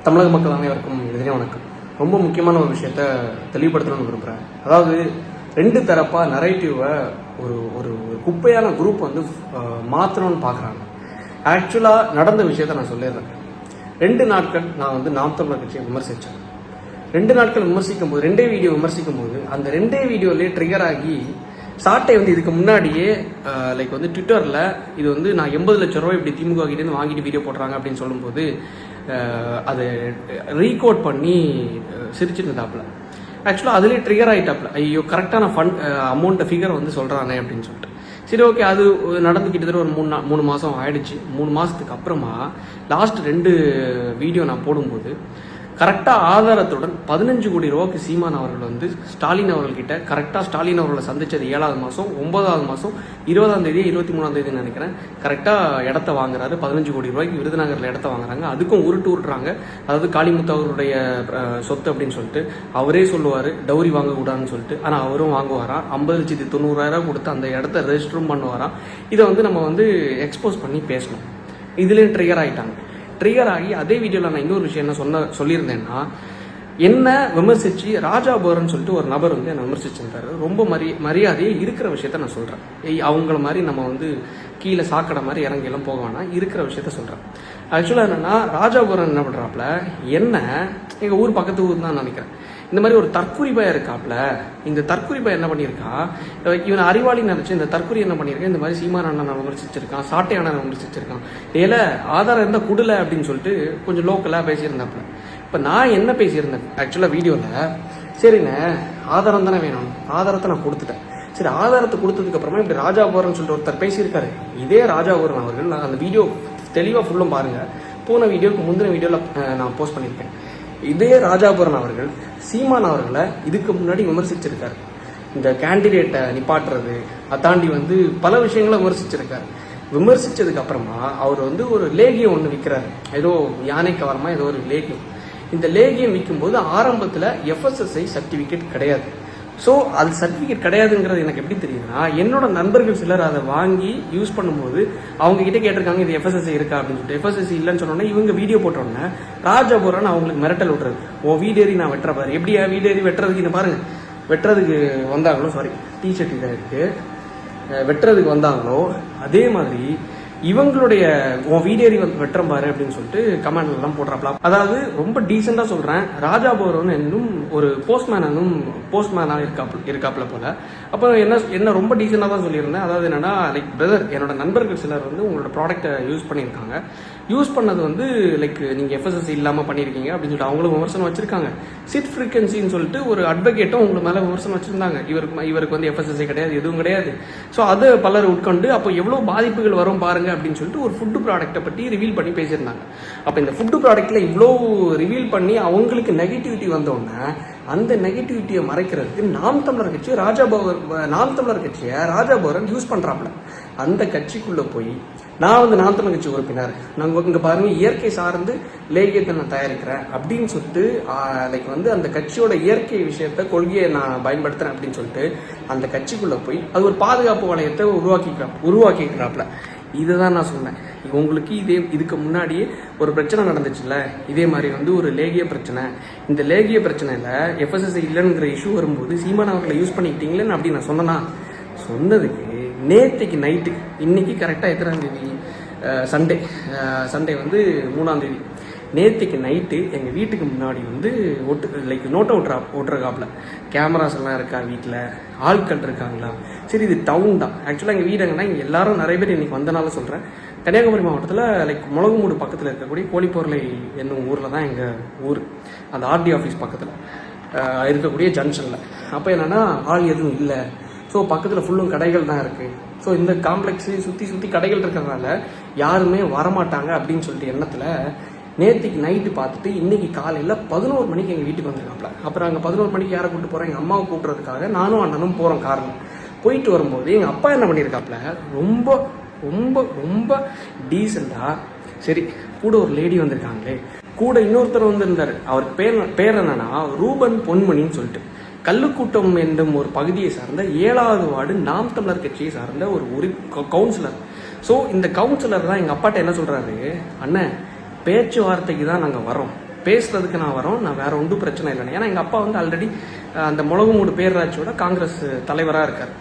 தமிழக மக்கள் அனைவருக்கும் எதிரே வணக்கம். ரொம்ப முக்கியமான ஒரு விஷயத்த தெளிவுபடுத்தணும்னு விரும்புகிறேன். அதாவது ரெண்டு தரப்பாக நரேட்டிவை ஒரு ஒரு குப்பையான குரூப் வந்து மாற்றணும்னு பார்க்குறாங்க. ஆக்சுவலாக நடந்த விஷயத்த நான் சொல்லிடுறேன். 2 நாட்கள் நான் வந்து நாம் தமிழர் கட்சியை விமர்சித்தேன். 2 நாட்கள் விமர்சிக்கும் போது, 2 வீடியோ விமர்சிக்கும் போது அந்த 2 வீடியோலேயே ட்ரிகர் ஆகி சாட்டை வந்து இதுக்கு முன்னாடியே லைக் வந்து ட்விட்டரில் இது வந்து நான் 80 லட்சம் ரூபாய் இப்படி திமுக கிட்டேருந்து வாங்கிட்டு வீடியோ போடுறாங்க அப்படின்னு சொல்லும்போது அதை ரீகோட் பண்ணி சிரிச்சுட்டு இருந்தாப்புல. ஆக்சுவலாக அதுலேயே ட்ரிகர் ஆகிட்டாப்புல, ஐயோ கரெக்டான ஃபண்ட் அமௌண்ட்டை ஃபிகர் வந்து சொல்கிறானே அப்படின்னு சொல்லிட்டு. சரி ஓகே, அது நடந்துக்கிட்டு ஒரு 3 மாதம் ஆயிடுச்சு. 3 மாதத்துக்கு அப்புறமா லாஸ்ட் 2 வீடியோ நான் போடும்போது கரெக்டாக ஆதாரத்துடன் 15 கோடி ரூபாய்க்கு சீமான் அவர்கள் வந்து ஸ்டாலின் அவர்கள்கிட்ட கரெக்டாக ஸ்டாலின் அவர்களை சந்திச்சது 7வது மாதம், 9வது மாதம் 20ஆம் தேதி 23ஆம் தேதி நினைக்கிறேன். கரெக்டாக இடத்த வாங்குறாரு. 15 கோடி ரூபாய்க்கு விருதுநகரில் இடத்த வாங்குறாங்க. அதுக்கும் உருட்டுறாங்க. அதாவது காளிமுத்து அவருடைய சொத்து அப்படின்னு சொல்லிட்டு அவரே சொல்லுவார் டவுரி வாங்கக்கூடாதுன்னு சொல்லிட்டு. ஆனால் அவரும் வாங்குவாராம். 50,90,000 கொடுத்து அந்த இடத்த ரெஜிஸ்டரும் பண்ணுவாராம். இதை வந்து நம்ம வந்து எக்ஸ்போஸ் பண்ணி பேசணும். இதுலேயும் ட்ரிகர் ஆகிட்டாங்க. ட்ரிகர் ஆகி அதே வீடியோவில் நான் இன்னொரு விஷயம் என்ன சொல்லியிருந்தேன்னா, என்ன விமர்சித்து ராஜா போரன்னு சொல்லிட்டு ஒரு நபர் வந்து என்னை விமர்சிச்சிருந்தாரு. ரொம்ப மரியாதையே இருக்கிற விஷயத்த நான் சொல்கிறேன். அவங்கள மாதிரி நம்ம வந்து கீழே சாக்கடை மாதிரி இறங்கியெல்லாம் போக வேணாம், இருக்கிற விஷயத்த சொல்கிறேன். ஆக்சுவலாக என்னென்னா, ராஜா போரன் என்ன பண்ணுறாப்புல, என்ன எங்கள் ஊர் பக்கத்து ஊர் தான் நினைக்கிறேன், இந்த மாதிரி ஒரு தற்கொலை பையன் இருக்காப்புல. இந்த தற்கொலை பையன் என்ன பண்ணியிருக்கா, இவன் அறிவாளி நினைச்சு இந்த தற்கொலை என்ன பண்ணியிருக்கேன், இந்த மாதிரி சீமான் அண்ணன் விமர்சிச்சிருக்கான், சாட்டை அண்ணன் விமர்சிச்சிருக்கான், ஏல ஆதாரம் இருந்தால் குடலை அப்படின்னு சொல்லிட்டு கொஞ்சம் லோக்கலாக பேசியிருந்தாப்புல. இப்போ நான் என்ன பேசியிருந்தேன் ஆக்சுவலாக வீடியோவில், சரிண்ணே ஆதாரம் தானே வேணும், ஆதாரத்தை நான் கொடுத்துட்டேன். சரி, ஆதாரத்தை கொடுத்ததுக்கு அப்புறமா இப்படி ராஜா போரன்னு சொல்லிட்டு ஒருத்தர் பேசியிருக்காரு. இதே ராஜா போரன் அவர்கள், நான் அந்த வீடியோ தெளிவாக ஃபுல்லும் பாருங்கள், போன வீடியோக்கு முந்தின வீடியோவில் நான் போஸ்ட் பண்ணியிருக்கேன். இதே ராஜாபுரன் அவர்கள் சீமான் அவர்களை இதுக்கு முன்னாடி விமர்சிச்சிருக்காரு. இந்த கேண்டிடேட்டை நிப்பாட்டுறது, அதாண்டி வந்து பல விஷயங்களை விமர்சிச்சிருக்காரு. விமர்சிச்சதுக்கு அப்புறமா அவர் வந்து ஒரு லேகியம் ஒன்று விற்கிறாரு, ஏதோ யானை கவரமா ஏதோ ஒரு லேகியம். இந்த லேகியம் விற்கும்போது ஆரம்பத்தில் FSSI சர்டிஃபிகேட் கிடையாது. ஸோ அது சர்டிஃபிகேட் கிடையாதுங்கிறது எனக்கு எப்படி தெரியுதுன்னா, என்னோட நண்பர்கள் சிலர் அதை வாங்கி யூஸ் பண்ணும்போது அவங்க கிட்டே கேட்டிருக்காங்க இது FSSI இருக்கா அப்படின்னு சொல்லிட்டு. FSSI இல்லைன்னு சொன்னோன்னே இவங்க வீடியோ போட்டோன்னே ராஜாபுரன் அவங்களுக்கு மிரட்டல் விட்டுறது, ஓ வீடேறி நான் வெட்டுற பாரு, எப்படியா வீடேறி வெட்டுறதுக்கு இந்த பாருங்க, வெட்டுறதுக்கு வந்தாங்களோ, சாரி டிஷர்ட் இதாக இருக்கு, வெட்டுறதுக்கு வந்தாங்களோ அதே மாதிரி இவங்களுடைய வீடேறி வந்து வெட்டுறம் பாரு அப்படின்னு சொல்லிட்டு கமெண்ட்ல எல்லாம் போடுறாப்ல. அதாவது ரொம்ப டீசெண்டா சொல்றேன், ராஜா போரன் என்னும் ஒரு போஸ்ட்மேனா இருக்காப்ல போல. அப்போ என்ன ரொம்ப டீசெண்டா தான் சொல்லியிருந்தேன். அதாவது என்னன்னா, லைக் பிரதர், என்னோட நண்பர்கள் சிலர் வந்து உங்களோட ப்ராடக்ட்டை யூஸ் பண்ணியிருக்காங்க. யூஸ் பண்ணது வந்து லைக் நீங்க FSSI இல்லாம பண்ணியிருக்கீங்க அப்படின்னு சொல்லிட்டு அவங்களும் விமர்சனம் வச்சிருக்காங்க. சிட் ஃப்ரீக்வன்சின்னு சொல்லிட்டு ஒரு அட்வொகேட்டும் உங்களுக்கு மேல விமர்சனம் வச்சிருந்தாங்க. இவருக்கு வந்து FSSI கிடையாது, எதுவும் கிடையாது. ஸோ அது பலர் உட்கொண்டு அப்போ எவ்வளவு பாதிப்புகள் வரும் பாருங்க அப்படின்னு சொல்லிட்டு ஒரு ஃபுட்டு ப்ராடக்ட்டை பற்றி ரிவீல் பண்ணி பேசியிருந்தாங்க. அப்போ இந்த ஃபுட்டு ப்ராடக்ட்ல இவ்வளோ ரிவீல் பண்ணி அவங்களுக்கு நெகட்டிவிட்டி வந்தோடனே அந்த நெகட்டிவிட்டியை மறைக்கிறதுக்கு நாம் தமிழர் கட்சியை ராஜாபோரன் யூஸ் பண்றாப்ல. அந்த கட்சிக்குள்ள போய் நான் வந்து நாம் தமிழர் கட்சி உறுப்பினர், நாங்கள் இங்கே பாருங்க இயற்கை சார்ந்து லேகியத்தை நான் தயாரிக்கிறேன் அப்படின்னு சொல்லிட்டு லைக் வந்து அந்த கட்சியோட இயற்கை விஷயத்த கொள்கையை நான் பயன்படுத்துறேன் அப்படின்னு சொல்லிட்டு அந்த கட்சிக்குள்ள போய் அது ஒரு பாதுகாப்பு வளையத்தை உருவாக்கிக்கிறாப்ல. இதை தான் நான் சொன்னேன். உங்களுக்கு இதுக்கு முன்னாடியே ஒரு பிரச்சனை நடந்துச்சுல்ல, இதே மாதிரி வந்து ஒரு லேகிய பிரச்சனை. இந்த லேகிய பிரச்சனையில் FSSI இல்லைங்கிற இஷ்யூ வரும்போது சீமான் அவர்களை யூஸ் பண்ணிக்கிட்டீங்களேன்னு அப்படி நான் சொன்னதுக்கு நேற்றுக்கு நைட்டு, இன்னைக்கு கரெக்டாக எத்தனாம் தேதி, சண்டே வந்து 3ஆம் தேதி, நேற்றுக்கு நைட்டு எங்கள் வீட்டுக்கு முன்னாடி வந்து லைக் நோட்டை ஓட்டுறக்காப்புல கேமராஸ் எல்லாம் இருக்கா, வீட்டில் ஆட்கள் இருக்காங்களா. சரி, இது டவுன் தான் ஆக்சுவலாக எங்கள் வீடுங்கன்னா இங்கே எல்லாரும் நிறைய பேர் இன்னைக்கு வந்தனால சொல்கிறேன். கன்னியாகுமரி மாவட்டத்தில் லைக் முளகுமூடு பக்கத்தில் இருக்கக்கூடிய கோழிப்பொருளை என்னும் ஊரில் தான் எங்கள் ஊர். அந்த RD ஆஃபீஸ் பக்கத்தில் இருக்கக்கூடிய ஜங்ஷனில். அப்போ என்னென்னா ஆள் எதுவும் இல்லை. ஸோ பக்கத்தில் ஃபுல்லும் கடைகள் தான் இருக்குது. ஸோ இந்த காம்ப்ளெக்ஸு சுற்றி கடைகள் இருக்கிறதுனால யாருமே வரமாட்டாங்க அப்படின்னு சொல்லிட்டு எண்ணத்தில் நேற்றுக்கு நைட்டு பார்த்துட்டு இன்னைக்கு காலையில் 11 மணிக்கு எங்கள் வீட்டுக்கு வந்திருக்காப்ல. அப்புறம் அங்கே 11 மணிக்கு யாரை கூப்பிட்டு போகிறோம், எங்கள் அம்மாவை கூப்பிட்றதுக்காக நானும் அண்ணனும் போகிறோம் காரில். போயிட்டு வரும்போது எங்கள் அப்பா என்ன பண்ணியிருக்காப்ல, ரொம்ப ரொம்ப ரொம்ப டீசெண்டாக, சரி கூட ஒரு லேடி வந்திருக்காங்களே, கூட இன்னொருத்தர் வந்திருந்தார், அவருக்கு பேர் என்னன்னா ரூபன் பொன்மணின்னு சொல்லிட்டு, கல்லுக்கூட்டம் என்னும் ஒரு பகுதியை சார்ந்த 7வது வார்டு நாம் தமிழர் கட்சியை சார்ந்த ஒரு கவுன்சிலர். ஸோ இந்த கவுன்சிலர் தான் எங்கள் அப்பாட்ட என்ன சொல்கிறாரு, அண்ணன் பேச்சுவார்த்தைக்கு தான் நாங்கள் வரோம், பேசுறதுக்கு நான் வரோம், நான் வேற ஒன்றும் பிரச்சனை இல்லைன்னு. ஏன்னா எங்கள் அப்பா வந்து ஆல்ரெடி அந்த முளகுமூடு பேரூராட்சியோட காங்கிரஸ் தலைவராக இருக்கார்.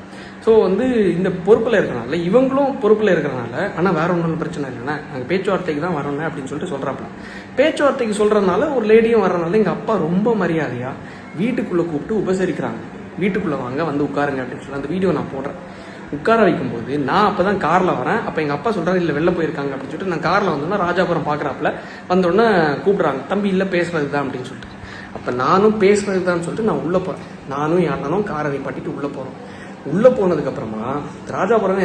ஸோ வந்து இந்த பொறுப்பில் இருக்கிறனால இவங்களும் பொறுப்பில் இருக்கிறனால, ஆனால் வேற ஒன்றும் பிரச்சனை இல்லைண்ணா, நாங்கள் பேச்சுவார்த்தைக்கு தான் வரணும் அப்படின்னு சொல்லிட்டு சொல்கிறாப்புல. பேச்சுவார்த்தைக்கு சொல்கிறதுனால ஒரு லேடியும் வர்றதுனால எங்கள் அப்பா ரொம்ப மரியாதையாக வீட்டுக்குள்ளே கூப்பிட்டு உபசரிக்கிறாங்க. வீட்டுக்குள்ளே வாங்க, வந்து உட்காருங்க அப்படின்னு சொல்லி அந்த வீடியோ நான் போடுறேன். உட்கார வைக்கும்போது நான் அப்போ தான் காரில் வரேன். அப்போ எங்கள் அப்பா சொல்கிறாரு, இல்லை வெளில போயிருக்காங்க அப்படின்னு சொல்லிட்டு நான் காரில் வந்தோன்னா ராஜாபுரம் பார்க்குறாப்புல வந்தோடனே கூப்பிட்றாங்க, தம்பி இல்லை பேசுறது தான் அப்படின்னு சொல்லிட்டு. அப்போ நானும் பேசுறது தான் சொல்லிட்டு நான் உள்ளே போகிறேன். நானும் என் அண்ணனும் காரை நிப்பாட்டிட்டு உள்ளே போகிறோம். உள்ளே போனதுக்கப்புறமா ராஜாபுரம்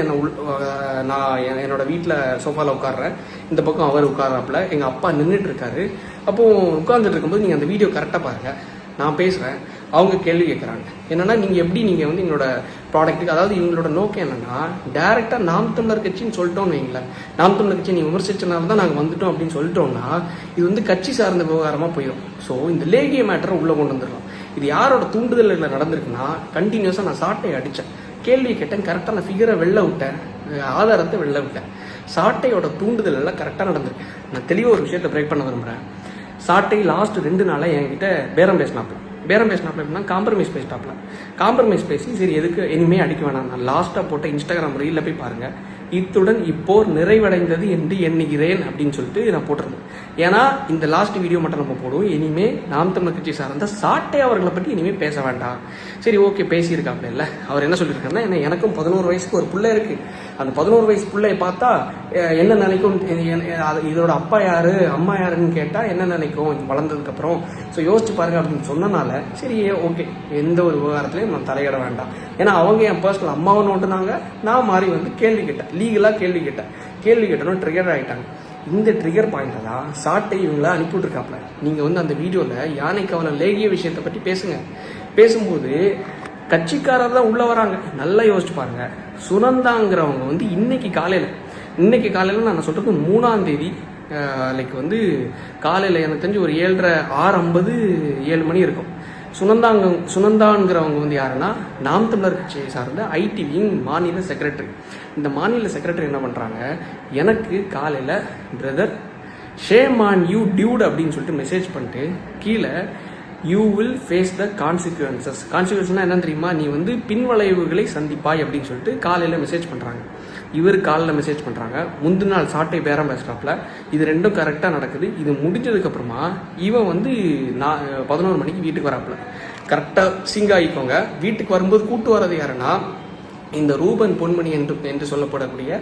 நான் என்னோட வீட்டில் சோஃபாவில் உட்காடுறேன். இந்த பக்கம் அவர் உட்காராப்புல, எங்கள் அப்பா நின்றுட்டு இருக்காரு. அப்போது உட்காந்துட்டு இருக்கும்போது நீங்கள் அந்த வீடியோ கரெக்டாக பாருங்கள். நான் பேசுகிறேன், அவங்க கேள்வி கேட்குறாங்க. என்னென்னா நீங்கள் வந்து எங்களோட ப்ராடக்ட்டுக்கு, அதாவது இவங்களோட நோக்கம் என்னென்னா டேரெக்டாக நாம் தமிழர் கட்சின்னு சொல்லிட்டோம்னு வைங்களேன், நாம் தமிழர் கட்சி நீ விமர்சிச்சனால தான் நாங்கள் வந்துட்டோம் அப்படின்னு சொல்லிட்டோம்னா இது வந்து கட்சி சார்ந்த விவகாரமாக போயிடும். ஸோ இந்த லேகிய மேட்டரை உள்ளே கொண்டு வந்துடலாம். இது யாரோட தூண்டுதலில் நடந்திருக்குன்னா, கண்டினியூஸாக நான் சாட்டையை அடித்தேன், கேள்வி கேட்டேன், கரெக்டாக நான் ஃபிகரை வெளில விட்டேன், ஆதாரத்தை வெளில விட்டேன். சாட்டையோட தூண்டுதல் எல்லாம் கரெக்டாக நடந்திருக்கு. நான் தெளிவாக ஒரு விஷயத்தை பிரேக் பண்ண விரும்புகிறேன். சாட்டை லாஸ்ட் 2 நாளாக என்கிட்ட பேரம் பேசினாப்புல எப்படின்னா காம்ப்ரமைஸ் பேசி சரி எதுக்கு இனிமே அடிக்க வேணாம், நான் லாஸ்ட்டாக போட்ட இன்ஸ்டாகிராம் ரீலில் போய் பாருங்கள், இத்துடன் இப்போர் நிறைவடைந்தது என்று எண்ணுகிறேன் அப்படின்னு சொல்லிட்டு நான் போட்டிருந்தேன். ஏன்னா இந்த லாஸ்ட் வீடியோ மட்டும் நம்ம போடுவோம். இனிமே நாம் தமிழர் கட்சி சார்ந்த சாட்டை அவர்களை பற்றி இனிமேல் பேச வேண்டாம். சரி ஓகே, பேசியிருக்காப்ல இல்லை, அவர் என்ன சொல்லியிருக்காருன்னா, என்ன எனக்கும் 11 வயசுக்கு ஒரு பிள்ளை இருக்குது, அந்த 11 வயசு பிள்ளையை பார்த்தா என்ன நினைக்கும், இதோட அப்பா யாரு அம்மா யாருன்னு கேட்டால் என்ன நினைக்கும் வளர்ந்ததுக்கப்புறம், ஸோ யோசிச்சு பாருங்க அப்படின்னு சொன்னனால சரி ஓகே, எந்த ஒரு விவகாரத்துலையும் நான் தலையிட வேண்டாம். ஏன்னா அவங்க என் பர்சனல் அம்மாவை நோட்டுனாங்க, நான் மாறி வந்து கேள்வி கேட்டேன், லீகலாக கேள்வி கேட்டனும் ட்ரிகர் ஆகிட்டாங்க. இந்த ட்ரிகர் பாயிண்ட்டை தான் சாட்டை இவங்கள அனுப்பிவிட்ருக்காப்ல. நீங்கள் வந்து அந்த வீடியோவில் யானை கவலை லேகிய விஷயத்தை பற்றி பேசும்போது கட்சிக்காரர் தான் உள்ளே வராங்க. நல்லா யோசிச்சு பாருங்க. சுனந்தாங்கிறவங்க வந்து இன்னைக்கு காலையில் நான் சொல்கிறது 3ஆம் தேதி லைக் வந்து காலையில் எனக்கு தெரிஞ்சு ஒரு 7:30 6:50 7 மணி இருக்கும். சுனந்தாங்கிறவங்க வந்து யாருன்னா நாம் தமிழர் கட்சியை சார்ந்த ஐடி விங் மாநில செக்ரட்டரி. இந்த மாநில செக்ரட்டரி என்ன பண்ணுறாங்க, எனக்கு காலையில் brother shame on you dude அப்படின்னு சொல்லிட்டு மெசேஜ் பண்ணிட்டு கீழே you will face the consequences. என்னன்னு தெரியுமா, நீ வந்து பின்வளைவுகளை சந்திப்பாய் அப்படின்னு சொல்லிட்டு காலையில் மெசேஜ் பண்ணுறாங்க. இவர் காலையில் மெசேஜ் பண்ணுறாங்க, முந்தின நாள் சாட்டை பேரம் பேசுகிறாப்புல. இது ரெண்டும் கரெக்டாக நடக்குது. இது முடிஞ்சதுக்கப்புறமா இவன் வந்து 11 மணிக்கு வீட்டுக்கு வராப்புல. கரெக்டாக சிங்காயிக்கோங்க. வீட்டுக்கு வரும்போது கூட்டு வர்றது யாருன்னா இந்த ரூபன் பொன்மணி என்று சொல்லப்படக்கூடிய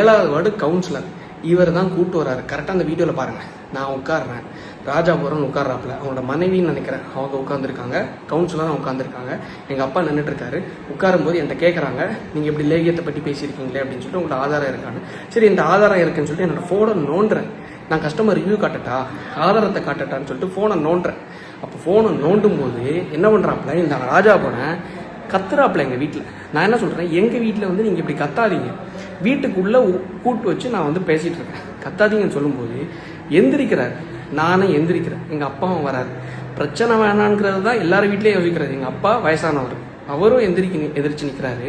7வது வார்டு கவுன்சிலர். இவர் தான் கூட்டு வர்றாரு. கரெக்டாக அந்த வீடியோவில் பாருங்கள். நான் உட்காடுறேன், ராஜாபுரம் உட்கார்றாப்புல, அவங்களோட மனைவின்னு நினைக்கிறேன், அவங்க உட்காந்துருக்காங்க, கவுன்சிலரும் உட்காந்துருக்காங்க, எங்கள் அப்பா நின்றுட்டு இருக்காரு. உட்காரும்போது என்கிட்ட கேட்குறாங்க, நீங்கள் இப்படி லேகியத்தை பற்றி பேசியிருக்கீங்களே அப்படின்னு சொல்லிட்டு, உங்களோட ஆதாரம் இருக்கான்னு. சரி, இந்த ஆதாரம் இருக்குன்னு சொல்லிட்டு என்னோட ஃபோனை நோண்டுறேன். நான் கஸ்டமர் ரிவ்யூ காட்டட்டா, ஆதாரத்தை காட்டட்டான்னு சொல்லிட்டு ஃபோனை நோண்டுறேன். அப்போ ஃபோனை நோண்டும் போது என்ன பண்ணுறாப்புல, இந்த ராஜாபுரம் கத்துறாப்புல எங்கள் வீட்டில். நான் என்ன சொல்கிறேன், எங்கள் வீட்டில் வந்து நீங்கள் இப்படி கத்தாதீங்க, வீட்டுக்குள்ளே கூட்டு வச்சு நான் வந்து பேசிகிட்டு இருக்கேன், கத்தாதீங்கன்னு சொல்லும்போது எந்திரிக்கிறார். நானே எந்திரிக்கிறேன், எங்கள் அப்பாவும் வராரு. பிரச்சனை வேணான்ங்கிறது தான் எல்லாரும் வீட்லேயும் யோசிக்கிறது. எங்கள் அப்பா வயசானவர், அவரும் எதிர்த்து நிற்கிறாரு,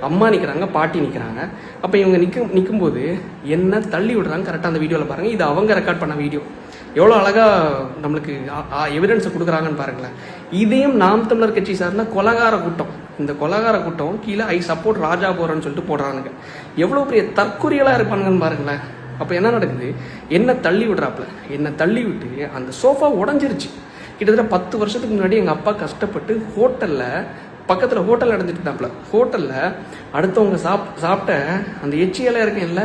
அம்மா நிற்கிறாங்க, பாட்டி நிற்கிறாங்க. அப்போ இவங்க நிற்கும்போது என்ன தள்ளி விடுறாங்க. கரெக்டாக அந்த வீடியோவில் பாருங்கள். இது அவங்க ரெக்கார்ட் பண்ண வீடியோ. எவ்வளோ அழகாக நம்மளுக்கு எவிடன்ஸை கொடுக்குறாங்கன்னு பாருங்களேன். இதையும் நாம் தமிழர் கட்சி சார்ந்த கொலகார கூட்டம், இந்த கொலகார கூட்டம் கீழே ஐ சப்போர்ட் ராஜாபுரம்னு சொல்லிட்டு போடுறானுங்க. எவ்வளோ பெரிய தற்கொலைகளாக இருப்பானுங்கன்னு பாருங்களேன். அப்போ என்ன நடக்குது, என்ன தள்ளி விடுறாப்புல, என்ன தள்ளி விட்டு அந்த சோஃபா உடஞ்சிருச்சு. கிட்டத்தட்ட 10 வருஷத்துக்கு முன்னாடி எங்கள் அப்பா கஷ்டப்பட்டு ஹோட்டலில் பக்கத்தில் ஹோட்டல் அடைஞ்சிட்டு இருந்தாப்புல. ஹோட்டலில் அடுத்தவங்க சாப்பிட்ட அந்த எச்சி இலை இருக்கேன்ல,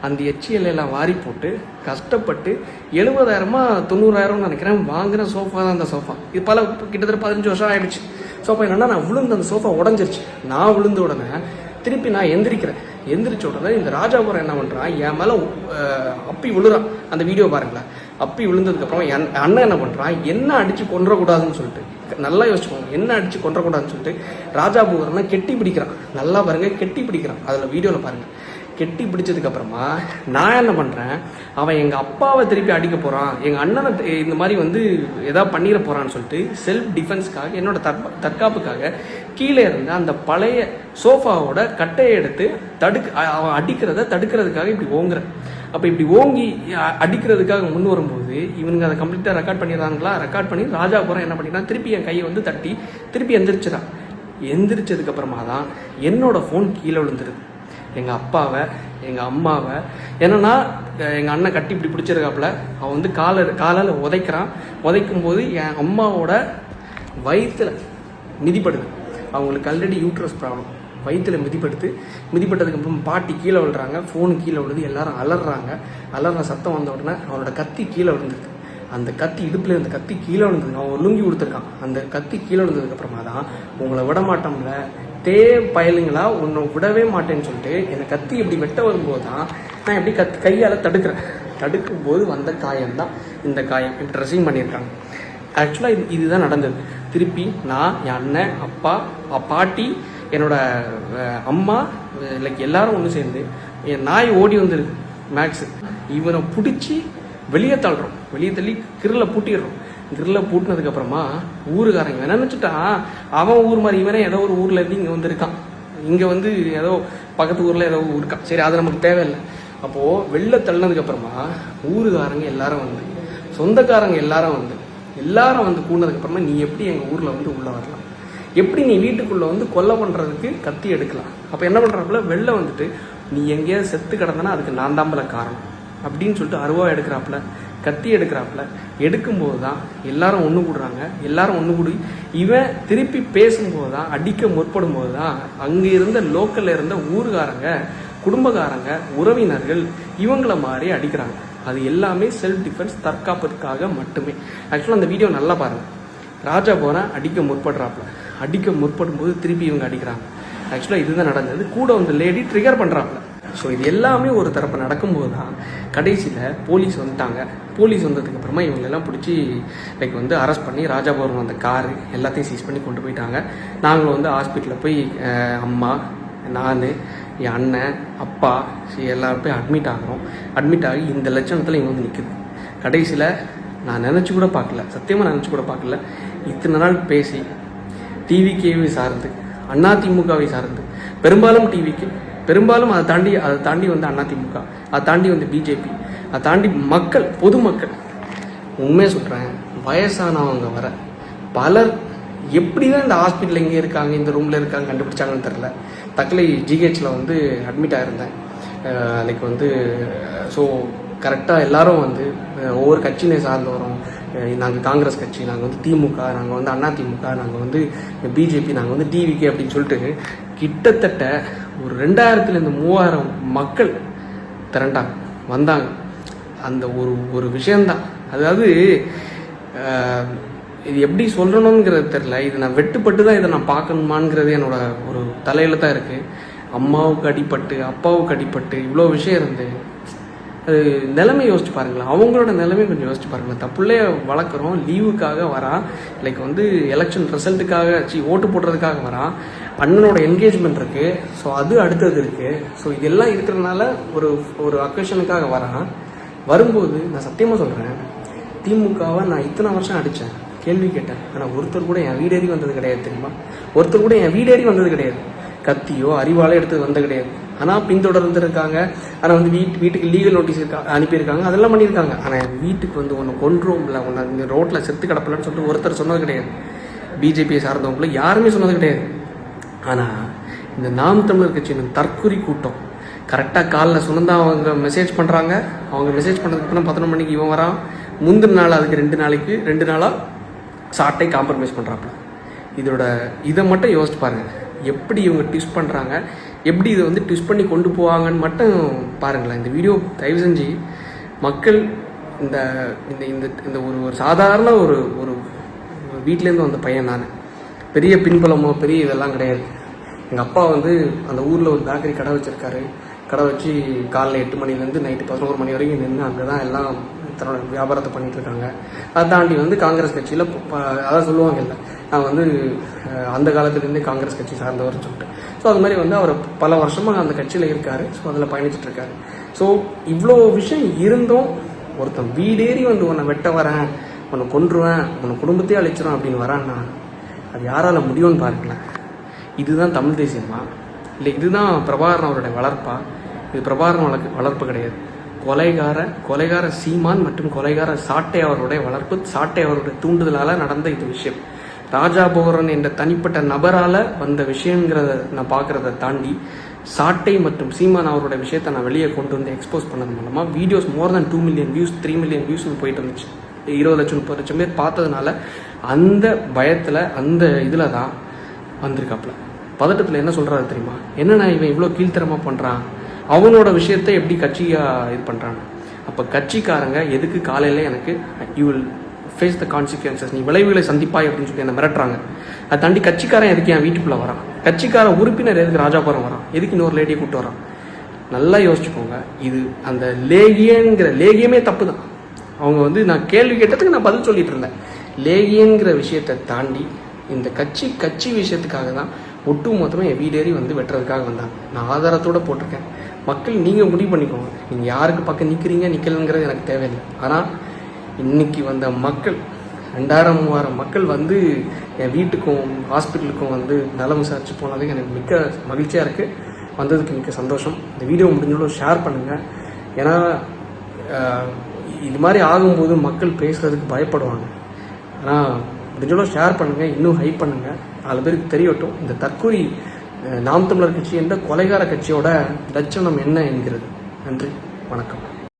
அந்த எச்சி இலையெல்லாம் வாரி போட்டு கஷ்டப்பட்டு 70,000 90,000 நினைக்கிறேன் வாங்குகிற சோஃபா தான் அந்த சோஃபா. இது கிட்டத்தட்ட 15 வருஷம் ஆகிடுச்சு. சோஃபா என்னென்னா நான் விழுந்து அந்த சோஃபா உடஞ்சிருச்சு. நான் விழுந்த உடனே திருப்பி நான் எந்திரிச்ச உடனே இந்த ராஜாபுரம் என்ன பண்ணுறான், என் மேலே அப்பி விழுறான். அந்த வீடியோ பாருங்களேன். அப்பி விழுந்ததுக்கப்புறம் என் அண்ணன் என்ன பண்ணுறான், என்ன அடித்து கொன்றக்கூடாதுன்னு சொல்லிட்டு, நல்லா யோசிச்சுக்கோங்க, என்ன அடித்து கொன்றக்கூடாதுன்னு சொல்லிட்டு ராஜாபுரம்னா கெட்டி பிடிக்கிறான். நல்லா பாருங்கள், கெட்டி பிடிக்கிறான். அதில் வீடியோவில் பாருங்கள். கெட்டி பிடிச்சதுக்கப்புறமா நான் என்ன பண்ணுறேன், அவன் எங்கள் அப்பாவை திருப்பி அடிக்க போகிறான், எங்கள் அண்ணனை இந்த மாதிரி வந்து எதாவது பண்ணிட போகிறான்னு சொல்லிட்டு செல்ஃப் டிஃபென்ஸ்க்காக, என்னோட தற்காப்புக்காக கீழே இருந்து அந்த பழைய சோஃபாவோட கட்டையை எடுத்து அவன் அடிக்கிறத தடுக்கிறதுக்காக இப்படி ஓங்குறேன். அப்போ இப்படி ஓங்கி அடிக்கிறதுக்காக முன் வரும்போது இவனுங்க அதை கம்ப்ளீட்டாக ரெக்கார்ட் பண்ணிடுறாங்களா. ரெக்கார்ட் பண்ணி ராஜாபுரம் என்ன பண்ணிட்டான், திருப்பி என் கையை வந்து தட்டி திருப்பி எந்திரிச்சிடான். எந்திரிச்சதுக்கப்புறமா தான் என்னோட ஃபோன் கீழே விழுந்துருது. எங்கள் அப்பாவை எங்கள் அம்மாவை என்னன்னா எங்கள் அண்ணன் கட்டி இப்படி பிடிச்சிருக்காப்புல, அவன் வந்து காலால் உதைக்கிறான். உதைக்கும் போது என் அம்மாவோட வயிற்றுல மிதிப்படுது. அவங்களுக்கு ஆல்ரெடி யூட்ரஸ் ப்ராப்ளம். வயிற்றுல மிதிப்பட்டதுக்கு அப்புறம் பாட்டி கீழே விழுறாங்க, ஃபோனு கீழே விழுது, எல்லாரும் அலறாங்க. அலற சத்தம் வந்த உடனே அவனோட கத்தி கீழே விழுந்துருக்கு. அந்த கத்தி இடுப்பில் அந்த கத்தி கீழே விழுந்தது. அவன் லுங்கி கொடுத்துருக்கான். அந்த கத்தி கீழே விழுந்ததுக்கப்புறமா தான் உங்களை விட மாட்டோம்ல பயலுங்களா உன்னை விடவே மாட்டேன்னு சொல்லிட்டு என்னை கத்தி இப்படி வெட்ட வரும்போது தான் நான் எப்படி கையால் தடுக்கும் போது வந்த காயம் தான் இந்த காயம். இப்படி ட்ரெஸ்ஸிங் பண்ணியிருக்காங்க. ஆக்சுவலாக இதுதான் நடந்தது. திருப்பி நான், என் அண்ணன், அப்பா, பாட்டி, என்னோட அம்மா, லைக் எல்லாரும் ஒன்று சேர்ந்து என் நாய் ஓடி வந்துருக்கு மேக்ஸு. இவனை பிடிச்சி வெளியே தள்ளி கிரில்ல பூட்டிடுறோம். கிரில்ல பூட்டினதுக்கப்புறமா ஊருக்காரங்க என்ன நினச்சிட்டான், அவன் ஊர் மாதிரி இவனே ஏதோ ஒரு ஊரில் இருந்து இங்கே வந்துருக்கான். இங்கே வந்து ஏதோ பக்கத்து ஊரில் ஏதோ இருக்கான். சரி, அது நமக்கு தேவையில்லை. அப்போது வெளில தள்ளினதுக்கப்புறமா ஊருக்காரங்க எல்லாரும் வந்து, சொந்தக்காரங்க எல்லாரும் வந்து கூடினதுக்கப்புறமா நீ எப்படி எங்கள் ஊரில் வந்து உள்ளே வரலாம், எப்படி நீ வீட்டுக்குள்ளே வந்து கொலை பண்ணுறதுக்கு கத்தி எடுக்கலாம். அப்போ என்ன பண்ணுறாப்புல, வெளில வந்துட்டு நீ எங்கேயாவது செத்து கிடந்தனா அதுக்கு நான் தாம்பல காரணம் அப்படின்னு சொல்லிட்டு அருவா எடுக்கிறாப்புல, கத்தி எடுக்கிறாப்புல. எடுக்கும்போது தான் எல்லாரும் ஒன்று கூடுறாங்க. எல்லாரும் ஒன்று கூடி இவன் திருப்பி பேசும்போது தான், அடிக்க முற்படும் போது தான் அங்கே இருந்த லோக்கலில் இருந்த ஊருக்காரங்க, குடும்பக்காரங்க, உறவினர்கள் இவங்களை மாதிரி அடிக்கிறாங்க. அது எல்லாமே செல்ஃப் டிஃபென்ஸ், தற்காப்புக்காக மட்டுமே. ஆக்சுவலாக அந்த வீடியோ நல்லா பாருங்கள். ராஜாபுரம் அடிக்க முற்படும் போது திருப்பி இவங்க அடிக்கிறாங்க. ஆக்சுவலாக இதுதான் நடந்தது. கூட வந்து லேடி ட்ரிகர் பண்ணுறாப்புல. ஸோ இது எல்லாமே ஒரு தரப்பு நடக்கும்போது தான் கடைசியில் போலீஸ் வந்துட்டாங்க. போலீஸ் வந்ததுக்கப்புறமா இவங்களெல்லாம் பிடிச்சி லைக் வந்து அரெஸ்ட் பண்ணி ராஜாபுரம் அந்த காரு எல்லாத்தையும் சீஸ் பண்ணி கொண்டு போயிட்டாங்க. நாங்களும் வந்து ஹாஸ்பிட்டலில் போய் அம்மா, நான், என் அண்ணன், அப்பா எல்லாரும் போய் அட்மிட் ஆகி இந்த லட்சணத்தில் இவங்க வந்து நிற்குது. கடைசியில் நான் நினச்சி கூட பார்க்கல, சத்தியமாக நினச்சி கூட பார்க்கல. இத்தனை நாள் பேசி டிவிகேவை சார்ந்து, அதிமுகவை சார்ந்து, பெரும்பாலும் டிவிக்கு, பெரும்பாலும் அதை தாண்டி வந்து அதிமுக, அதை தாண்டி வந்து பிஜேபி, அதை தாண்டி பொதுமக்கள், உண்மையாக சொல்கிறேன், வயசானவங்க வர பலர் எப்படி தான் இந்த ஹாஸ்பிட்டலில் இங்கே இருக்காங்க, இந்த ரூமில் இருக்காங்க கண்டுபிடிச்சாங்கன்னு தெரில. தக்கலை ஜிஹெச்சில் வந்து அட்மிட் ஆகிருந்தேன். லைக் வந்து ஸோ கரெக்டாக எல்லாரும் வந்து ஒவ்வொரு கட்சியினை சார்ந்து வரோம். நாங்கள் காங்கிரஸ் கட்சி, நாங்கள் வந்து திமுக, நாங்கள் வந்து அதிமுக, நாங்கள் வந்து பிஜேபி, நாங்கள் வந்து டிவிகே அப்படின்னு சொல்லிட்டு கிட்டத்தட்ட ஒரு 2000 3000 மக்கள் வந்தாங்க. அந்த ஒரு விஷயந்தான். அதாவது இது எப்படி சொல்லணுங்கிறது தெரில. இது நான் வெட்டுப்பட்டு தான் இதை நான் பார்க்கணுமாங்கிறது என்னோட ஒரு தலையில் தான் இருக்குது. அம்மாவுக்கு அடிப்பட்டு, அப்பாவுக்கு அடிப்பட்டு, இவ்வளோ விஷயம் இருந்து அது நிலைமை யோசிச்சு பாருங்களேன். அவங்களோட நிலைமை கொஞ்சம் யோசிச்சு பாருங்களேன். தப்புள்ளே வளர்க்குறோம், லீவுக்காக வரான், லைக் வந்து எலெக்ஷன் ரிசல்ட்டுக்காக ஓட்டு போடுறதுக்காக வரான், அண்ணனோட என்கேஜ்மெண்ட் இருக்குது, ஸோ அது அடுத்தது இருக்குது. ஸோ இதெல்லாம் இருக்கிறதுனால ஒரு அக்கேஷனுக்காக வரான். வரும்போது நான் சத்தியமாக சொல்கிறேன், திமுகவை நான் இத்தனை வருஷம் அடித்தேன், கேள்வி கேட்டேன். ஆனால் ஒருத்தர் கூட என் வீடேறி வந்தது கிடையாது. தெரியுமா? ஒருத்தர் கூட என் வீடேறி வந்தது கிடையாது. கத்தியோ அறிவாலோ எடுத்து வந்தது கிடையாது. ஆனால் பின்தொடர்ந்து இருக்காங்க. ஆனால் வந்து வீட்டுக்கு லீகல் நோட்டீஸ் அனுப்பியிருக்காங்க, அதெல்லாம் பண்ணியிருக்காங்க. ஆனால் என் வீட்டுக்கு வந்து ஒன்று கொன்றுவோம்ல, ஒன்று இந்த ரோட்டில் செத்து கிடப்பலன்னு சொல்லிட்டு ஒருத்தர் சொன்னது கிடையாது. பிஜேபியை சார்ந்தவங்களும் யாருமே சொன்னது கிடையாது. ஆனால் இந்த நாம் தமிழர் கட்சியின் தற்கொலை கூட்டம் கரெக்டாக காலில் சொன்னதான் அவங்க மெசேஜ் பண்ணுறாங்க. அவங்க மெசேஜ் பண்ணுறதுக்கு அப்புறம் 11 மணிக்கு இவன் வரான். முந்தின நாள் அதுக்கு 2 நாளாக சாட்டை காம்ப்ரமைஸ் பண்ணுறாப்புல. இதை மட்டும் யோசிச்சு பாருங்கள், எப்படி இவங்க ட்விஸ்ட் பண்ணுறாங்க, எப்படி இதை வந்து ட்விஸ்ட் பண்ணி கொண்டு போவாங்கன்னு மட்டும் பாருங்களேன். இந்த வீடியோ தயவு செஞ்சு மக்கள் இந்த இந்த இந்த ஒரு சாதாரண ஒரு வீட்டிலேருந்து வந்த பையன் நான், பெரிய பின்புலமோ பெரிய இதெல்லாம் கிடையாது. எங்கள் அப்பா வந்து அந்த ஊரில் ஒரு பேக்கரி கடை வச்சுருக்காரு. கடை வச்சு காலைல 8 மணிலேருந்து நைட்டு 11 மணி வரைக்கும் நின்று அங்கே தான் எல்லாம் தன்னோட வியாபாரத்தை பண்ணிகிட்ருக்காங்க. அதை தாண்டி வந்து காங்கிரஸ் கட்சியில் அதான் சொல்லுவாங்க இல்லை, நான் வந்து அந்த காலத்துலேருந்தே காங்கிரஸ் கட்சி சார்ந்தவர்னு சொல்லிட்டு. ஸோ அது மாதிரி வந்து அவர் பல வருஷமாக அந்த கட்சியில் இருக்கார். ஸோ அதில் பயணிச்சிட்ருக்காரு. ஸோ இவ்வளோ விஷயம் இருந்தும் ஒருத்தன் வீடேறி வந்து உன்னை வெட்ட வரேன், உன்னை கொன்றுவேன், உன்னை குடும்பத்தையே அழிச்சிடும் அப்படின்னு வரான்னா அது யாரால் முடியும்னு பாருங்களேன். இதுதான் தமிழ் தேசியமா? இல்லை இதுதான் பிரபாகரன் அவருடைய வளர்ப்பா? இது பிரபாகரன் வளர்ப்பு கிடையாது. கொலைகார சீமான் மற்றும் கொலைகார சாட்டை அவருடைய வளர்ப்பு, சாட்டை அவருடைய தூண்டுதலால் நடந்த இது விஷயம். ராஜா போரன் என்ற தனிப்பட்ட நபரால் வந்த விஷயங்கிறத நான் பார்க்குறத தாண்டி சாட்டை மற்றும் சீமான் அவருடைய விஷயத்தை நான் வெளியே கொண்டு வந்து எக்ஸ்போஸ் பண்ணது மூலமாக வீடியோஸ் மோர் தென் 2 மில்லியன் வியூஸ் 3 மில்லியன் வியூஸ்னு போயிட்டு இருந்துச்சு. 20 லட்சம் 30 லட்சம் பேர் பார்த்ததுனால அந்த பயத்தில் அந்த இதில் தான் வந்திருக்காப்புல. பதட்டத்தில் என்ன சொல்கிறாரு தெரியுமா? என்னண்ணா இவன் இவ்வளோ கீழ்த்தரமாக பண்ணுறான், அவனோட விஷயத்தை எப்படி கட்சியாக இது பண்ணுறாங்க. அப்போ கட்சிக்காரங்க எதுக்கு காலையில் எனக்கு you will face the consequences, நீ விளைவுகளை சந்திப்பாய் அப்படின்னு சொல்லி என்ன மிரட்டுறாங்க. அதை தாண்டி கட்சிக்காரன் எதுக்கு என் வீட்டுக்குள்ளே வரான், கட்சிக்கார உறுப்பினர் எதுக்கு ராஜாபுரம் வரான், எதுக்கு இன்னொரு லேடியை கூப்பிட்டு வரான். நல்லா யோசிச்சுக்கோங்க. இது அந்த லேகியமே தப்பு தான். அவங்க வந்து நான் கேள்வி கேட்டதுக்கு நான் பதில் சொல்லிட்டு இருந்தேன். லேகியங்கிற விஷயத்தை தாண்டி இந்த கட்சி விஷயத்துக்காக தான் ஒட்டு மொத்தமாக என் வீடேறி வந்து வெட்டுறதுக்காக வந்தாங்க. நான் ஆதாரத்தோடு போட்டிருக்கேன். மக்கள் நீங்கள் முடிவு பண்ணிக்கோங்க, நீங்கள் யாருக்கு பக்கம் நிற்கலைங்கிறது எனக்கு தேவையில்லை. ஆனால் இன்னைக்கு வந்த மக்கள் 2000-3000 மக்கள் வந்து என் வீட்டுக்கும் ஹாஸ்பிட்டலுக்கும் வந்து நலம் விசாரிச்சு போனதுக்கு எனக்கு மிக்க மகிழ்ச்சியாக இருக்குது. வந்ததுக்கு மிக்க சந்தோஷம். இந்த வீடியோ முடிஞ்சளவு ஷேர் பண்ணுங்கள். ஏன்னா இது மாதிரி ஆகும்போது மக்கள் பேசுகிறதுக்கு பயப்படுவாங்க. ஆனால் முடிஞ்சளவு ஷேர் பண்ணுங்கள், இன்னும் ஹைப் பண்ணுங்கள், 4 பேருக்கு தெரியட்டும் இந்த தற்கொலை நாம் தமிழர் கட்சி என்ற கொலைகார கட்சியோட லட்சணம் என்ன என்கிறது. நன்றி, வணக்கம்.